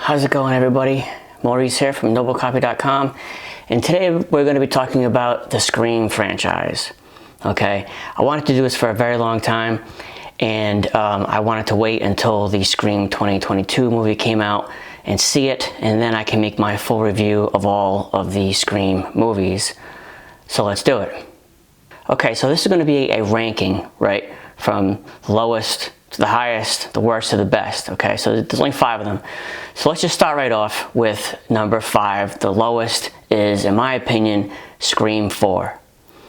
How's it going, everybody? Maurice here from noblecopytips.com, and today we're going to be talking about the Scream franchise. Okay, I wanted to do this for a very long time, and I wanted to wait until the Scream 2022 movie came out and see it, and then I can make my full review of all of the Scream movies. So let's do it. Okay, so this is going to be a ranking, right, from the lowest to the highest, the worst to the best. Okay, so there's only 5 of them. So let's just start right off with number 5. The lowest is, in my opinion, Scream 4.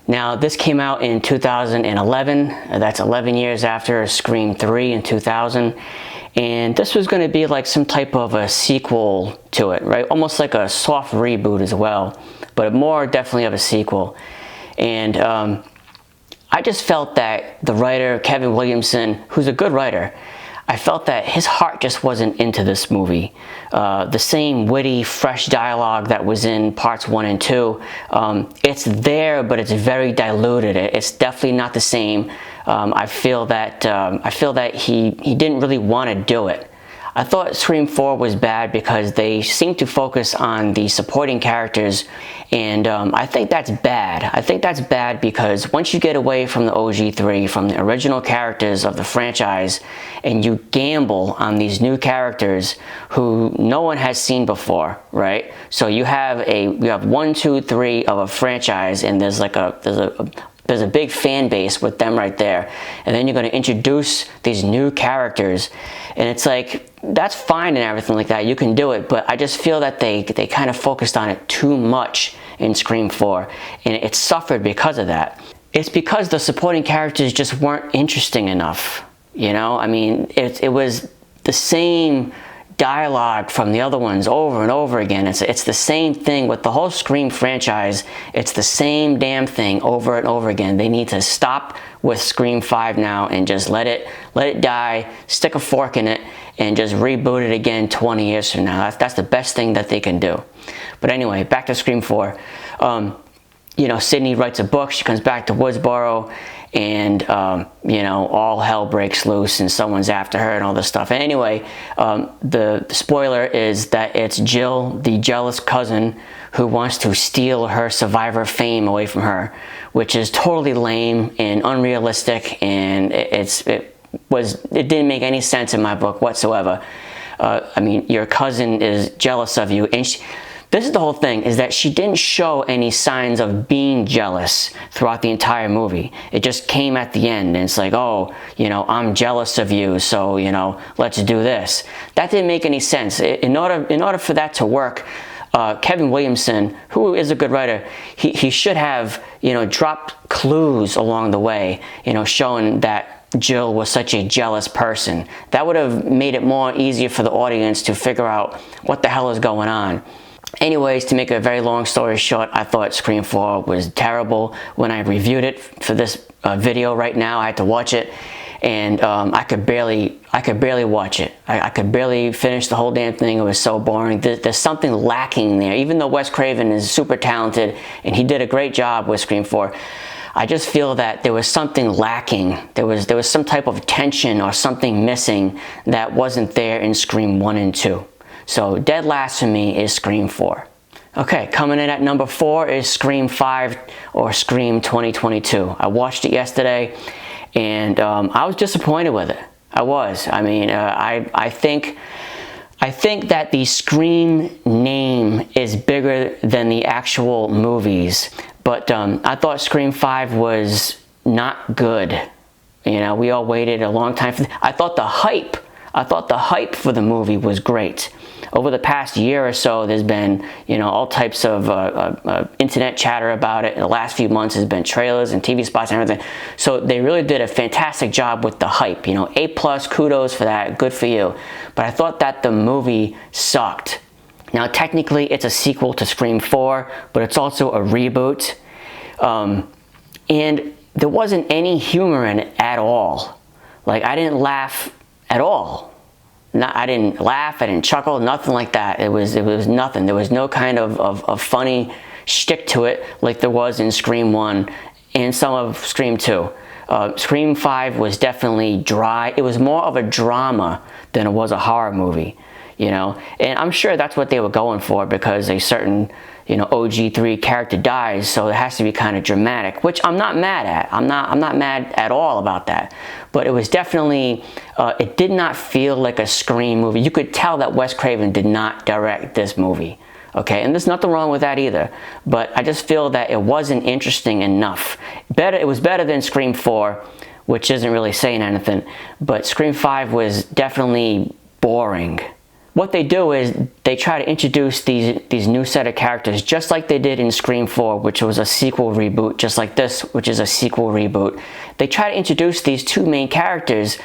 Now, this came out in 2011. That's 11 years after Scream 3 in 2000. And this was going to be like some type of a sequel to it, right? Almost like a soft reboot as well, but more definitely of a sequel. And I just felt that the writer, Kevin Williamson, who's a good writer, I felt that his heart just wasn't into this movie. The same witty, fresh dialogue that was in parts 1 and 2, it's there, but it's very diluted. It's definitely not the same. I feel that he didn't really want to do it. I thought Scream 4 was bad because they seemed to focus on the supporting characters, and I think that's bad. I think that's bad because once you get away from the OG3, from the original characters of the franchise, and you gamble on these new characters who no one has seen before, right? So you have 1, 2, 3 of a franchise, and there's a big fan base with them right there, and then you're going to introduce these new characters, and it's like, that's fine and everything like that, you can do it, but I just feel that they kind of focused on it too much in Scream 4, and it suffered because of that. It's because the supporting characters just weren't interesting enough, you know? I mean, it was the same dialogue from the other ones over and over again. It's the same thing with the whole Scream franchise. It's the same damn thing over and over again. They need to stop with Scream 5 now and just let it die, stick a fork in it, and just reboot it again 20 years from now. That's the best thing that they can do. But anyway, back to Scream 4. You know, Sydney writes a book, she comes back to Woodsboro, and you know, all hell breaks loose and someone's after her and all this stuff. And anyway, the spoiler is that it's Jill, the jealous cousin, who wants to steal her survivor fame away from her, which is totally lame and unrealistic, and it didn't make any sense in my book whatsoever. I mean, your cousin is jealous of you, and this is the whole thing, is that she didn't show any signs of being jealous throughout the entire movie. It just came at the end, and it's like, oh, you know, I'm jealous of you, so, you know, let's do this. That didn't make any sense. In order for that to work, Kevin Williamson, who is a good writer, he should have, you know, dropped clues along the way, you know, showing that Jill was such a jealous person. That would have made it more easier for the audience to figure out what the hell is going on. Anyways, to make a very long story short, I thought Scream 4 was terrible. When I reviewed it for this video right now, I had to watch it, and I could barely watch it. I could barely finish the whole damn thing. It was so boring. There's something lacking there. Even though Wes Craven is super talented and he did a great job with Scream 4, I just feel that there was something lacking. There was some type of tension or something missing that wasn't there in Scream 1 and 2. So dead last for me is Scream 4. Okay, coming in at number 4 is Scream 5 or Scream 2022. I watched it yesterday, and I was disappointed with it. I was. I mean, I think that the Scream name is bigger than the actual movies, but I thought Scream 5 was not good. You know, we all waited a long time for I thought the hype for the movie was great. Over the past year or so, there's been, you know, all types of internet chatter about it. In the last few months, there's been trailers and TV spots and everything. So they really did a fantastic job with the hype. You know, A+, kudos for that, good for you. But I thought that the movie sucked. Now, technically, it's a sequel to Scream 4, but it's also a reboot. And there wasn't any humor in it at all. Like, I didn't laugh at all. I didn't laugh, I didn't chuckle, nothing like that. It was nothing. There was no kind of funny shtick to it like there was in Scream 1 and some of Scream 2. Scream 5 was definitely dry. It was more of a drama than it was a horror movie. you know, and I'm sure that's what they were going for, because a certain, you know, OG3 character dies, so it has to be kind of dramatic, which I'm not mad at. I'm not mad at all about that. But it was definitely, it did not feel like a Scream movie. You could tell that Wes Craven did not direct this movie. Okay, and there's nothing wrong with that either. But I just feel that it wasn't interesting enough. It was better than Scream 4, which isn't really saying anything. But Scream 5 was definitely boring. What they do is they try to introduce these new set of characters, just like they did in Scream 4, which was a sequel reboot, just like this, which is a sequel reboot. They try to introduce these two main characters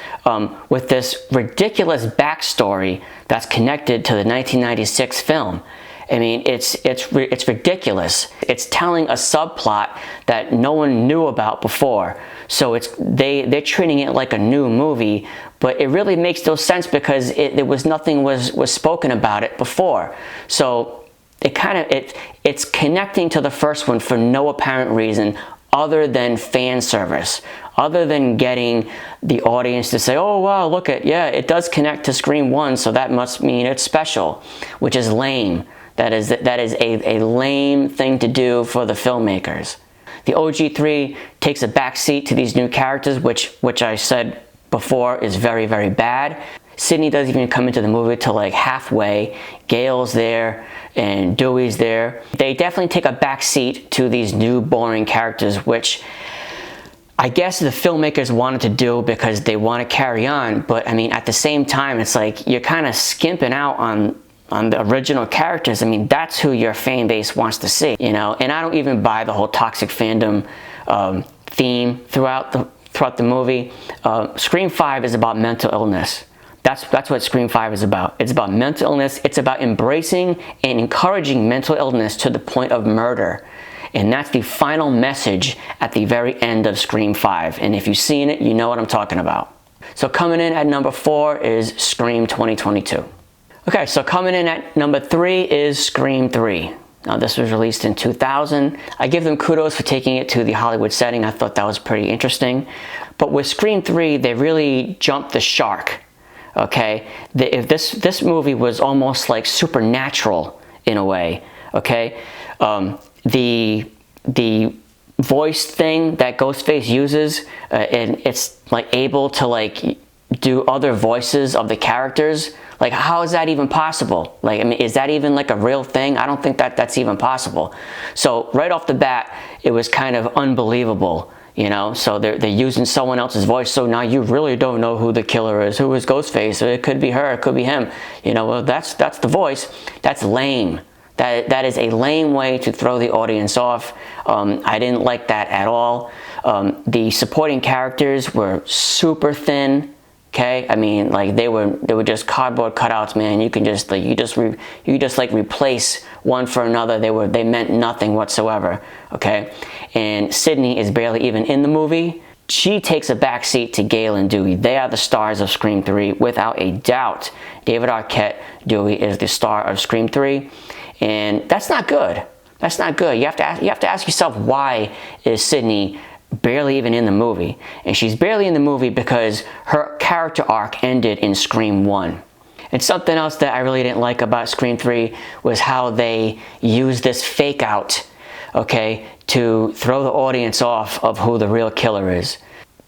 with this ridiculous backstory that's connected to the 1996 film. I mean, it's ridiculous. It's telling a subplot that no one knew about before. So they're treating it like a new movie, but it really makes no sense because nothing was spoken about it before. So it's connecting to the first one for no apparent reason other than fan service, other than getting the audience to say, oh wow, look it does connect to Scream 1, so that must mean it's special, which is lame. That is a lame thing to do for the filmmakers. The OG3 takes a backseat to these new characters, which I said before is very, very bad. Sidney doesn't even come into the movie till like halfway. Gale's there and Dewey's there. They definitely take a backseat to these new boring characters, which I guess the filmmakers wanted to do because they want to carry on. But I mean, at the same time, it's like you're kind of skimping out on the original characters. I mean, that's who your fan base wants to see, you know. And I don't even buy the whole toxic fandom theme throughout the movie. Scream 5 is about mental illness. That's what Scream 5 is about. It's about mental illness. It's about embracing and encouraging mental illness to the point of murder. And that's the final message at the very end of Scream 5. And if you've seen it, you know what I'm talking about. So coming in at number 4 is Scream 2022. Okay, so coming in at number 3 is Scream 3. Now, this was released in 2000. I give them kudos for taking it to the Hollywood setting. I thought that was pretty interesting. But with Scream 3, they really jumped the shark. Okay, if this movie was almost like supernatural in a way. Okay, the voice thing that Ghostface uses, and it's like able to like do other voices of the characters. Like, how is that even possible? Like, I mean, is that even like a real thing? I don't think that's even possible. So right off the bat, it was kind of unbelievable, you know? So they're using someone else's voice, so now you really don't know who the killer is. Who is Ghostface? It could be her, it could be him. You know, well, that's the voice. That's lame. That is a lame way to throw the audience off. I didn't like that at all. The supporting characters were super thin. Okay, I mean, like they were just cardboard cutouts, man. You can just like you just like replace one for another. They meant nothing whatsoever. Okay, and Sidney is barely even in the movie. She takes a backseat to Gale and Dewey. They are the stars of Scream 3 without a doubt. David Arquette, Dewey, is the star of Scream 3, and that's not good. That's not good. You have to ask yourself, why is Sidney barely even in the movie? And she's barely in the movie because her character arc ended in Scream 1. And something else that I really didn't like about Scream 3 was how they used this fake out, okay, to throw the audience off of who the real killer is.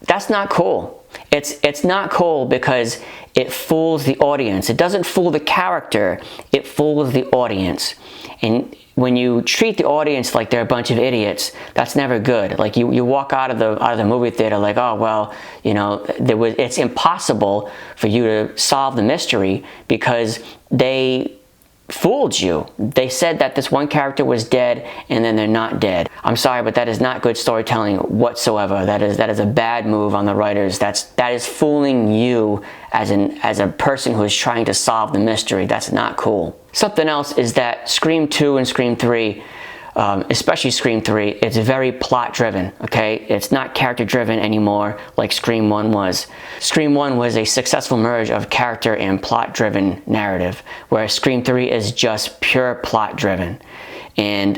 That's not cool. It's not cool because it fools the audience. It doesn't fool the character, it fools the audience. And when you treat the audience like they're a bunch of idiots, that's never good. Like you walk out of the movie theater like, oh well, you know, it's impossible for you to solve the mystery because they fooled you. They said that this one character was dead and then they're not dead. I'm sorry, but that is not good storytelling whatsoever. That is a bad move on the writers. That is fooling you as a person who is trying to solve the mystery. That's not cool. Something else is that Scream 2 and Scream 3, especially Scream 3, it's very plot driven, okay? It's not character driven anymore like Scream 1 was. Scream 1 was a successful merge of character and plot driven narrative, whereas Scream 3 is just pure plot driven. And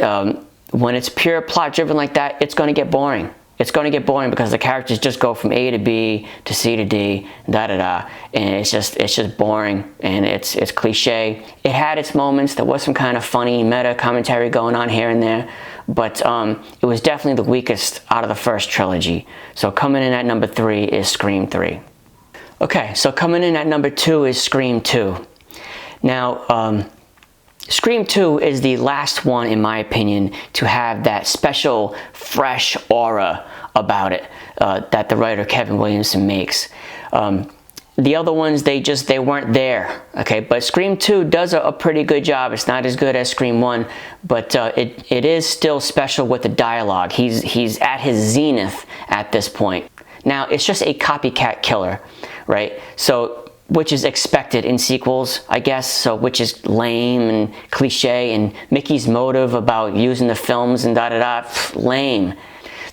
when it's pure plot driven like that, it's going to get boring. it's going to get boring because the characters just go from A to B to C to D, da da da, and it's just boring, and it's cliche. It had its moments. There was some kind of funny meta commentary going on here and there, but it was definitely the weakest out of the first trilogy. So coming in at number 3 is Scream 3. Okay, so coming in at number 2 is Scream 2. Now, Scream 2 is the last one, in my opinion, to have that special, fresh aura about it that the writer Kevin Williamson makes. The other ones, they weren't there, okay? But Scream 2 does a pretty good job. It's not as good as Scream 1, but it is still special with the dialogue. He's at his zenith at this point. Now, it's just a copycat killer, right? So, which is expected in sequels, I guess, so which is lame and cliche, and Mickey's motive about using the films and da-da-da, lame.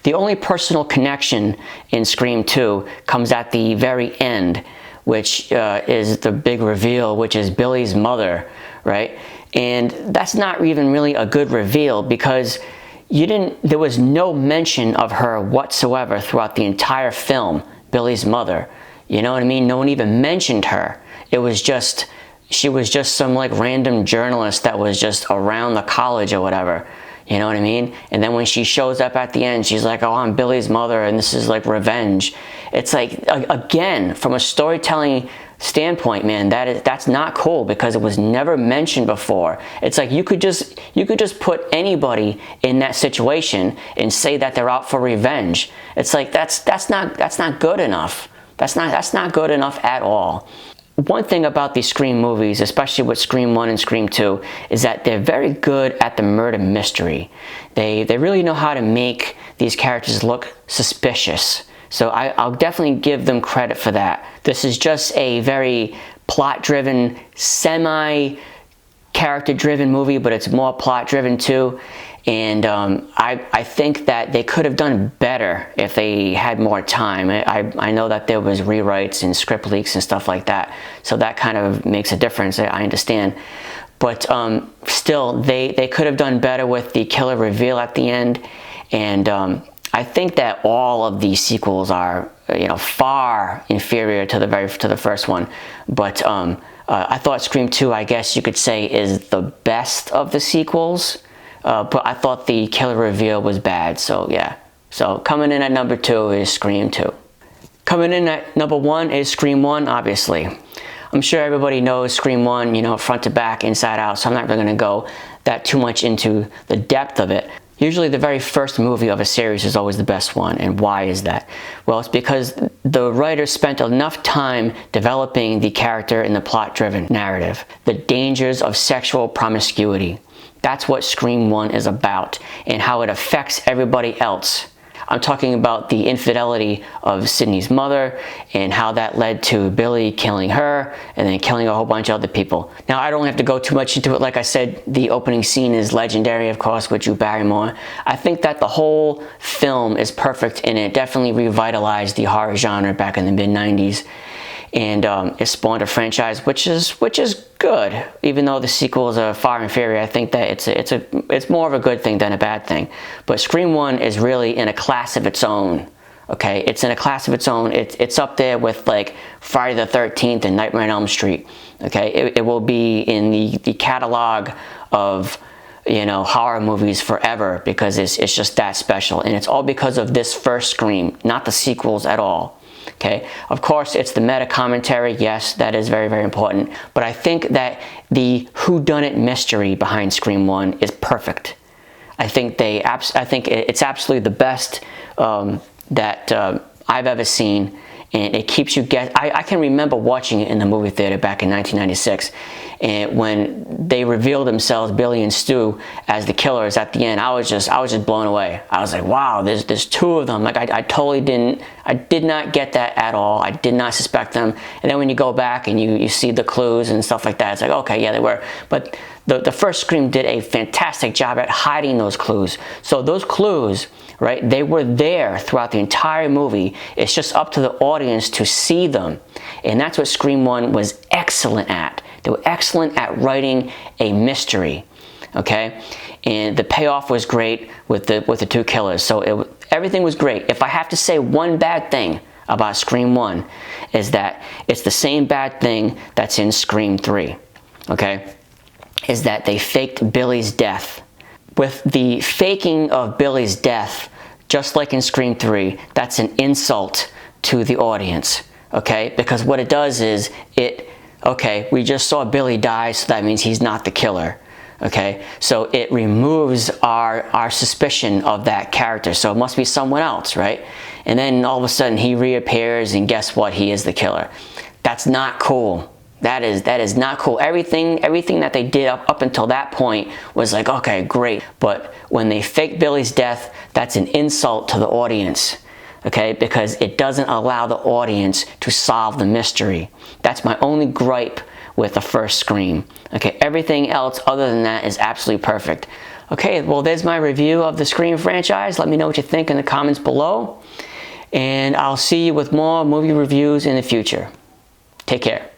The only personal connection in Scream 2 comes at the very end, which is the big reveal, which is Billy's mother, right? And that's not even really a good reveal because there was no mention of her whatsoever throughout the entire film, Billy's mother. You know what I mean? No one even mentioned her. It was just, she was just some like random journalist that was just around the college or whatever. You know what I mean? And then when she shows up at the end, she's like, oh, I'm Billy's mother and this is like revenge. It's like, again, from a storytelling standpoint, man, that's not cool because it was never mentioned before. It's like you could just put anybody in that situation and say that they're out for revenge. It's like that's not good enough. That's not good enough at all. One thing about these Scream movies, especially with Scream 1 and Scream 2, is that they're very good at the murder mystery. They really know how to make these characters look suspicious. So I'll definitely give them credit for that. This is just a very plot-driven, semi-character-driven movie, but it's more plot-driven too. And I think that they could have done better if they had more time. I know that there was rewrites and script leaks and stuff like that, so that kind of makes a difference, I understand. But still, they could have done better with the killer reveal at the end. And I think that all of these sequels are, far inferior to the first one. But I thought Scream 2, I guess you could say, is the best of the sequels. But I thought the killer reveal was bad, so yeah. So coming in at number 2 is Scream 2. Coming in at number 1 is Scream 1, obviously. I'm sure everybody knows Scream 1, front to back, inside out, so I'm not really going to go that too much into the depth of it. Usually the very first movie of a series is always the best one, and why is that? Well, it's because the writer spent enough time developing the character in the plot-driven narrative, the dangers of sexual promiscuity. That's what Scream 1 is about, and how it affects everybody else. I'm talking about the infidelity of Sydney's mother and how that led to Billy killing her and then killing a whole bunch of other people. Now, I don't have to go too much into it. Like I said, the opening scene is legendary, of course, with Drew Barrymore. I think that the whole film is perfect, and it definitely revitalized the horror genre back in the mid-90s. And it spawned a franchise, which is good. Even though the sequels are far inferior, I think that it's more of a good thing than a bad thing. But Scream 1 is really in a class of its own. Okay, it's in a class of its own. It's up there with like Friday the 13th and Nightmare on Elm Street. Okay, it will be in the catalog of horror movies forever because it's just that special, and it's all because of this first Scream, not the sequels at all. Okay, of course, it's the meta commentary. Yes, that is very, very important. But I think that the whodunit mystery behind Scream 1 is perfect. I think it's absolutely the best that I've ever seen, and it keeps you guessing. I can remember watching it in the movie theater back in 1996, and when they revealed themselves, Billy and Stu, as the killers at the end, I was just blown away. I was like, wow, there's 2 of them. Like I did not get that at all. I did not suspect them. And then when you go back and you see the clues and stuff like that, it's like, okay, yeah, they were. But the first Scream did a fantastic job at hiding those clues. So those clues, right, they were there throughout the entire movie. It's just up to the audience to see them. And that's what Scream 1 was excellent at. They were excellent at writing a mystery, okay? And the payoff was great with the 2 killers. So Everything was great. If I have to say one bad thing about Scream 1, is that it's the same bad thing that's in Scream 3, okay? Is that they faked Billy's death. With the faking of Billy's death, just like in Scream 3, that's an insult to the audience, okay? Because what it does is, okay, we just saw Billy die, so that means he's not the killer, okay? So it removes our suspicion of that character, so it must be someone else, right? And then all of a sudden he reappears, and guess what? He is the killer. That's not cool. That is not cool. Everything that they did up until that point was like, okay, great. But when they fake Billy's death, that's an insult to the audience, okay? Because it doesn't allow the audience to solve the mystery. That's my only gripe with the first Scream. Okay, everything else other than that is absolutely perfect. Okay, well, there's my review of the Scream franchise. Let me know what you think in the comments below. And I'll see you with more movie reviews in the future. Take care.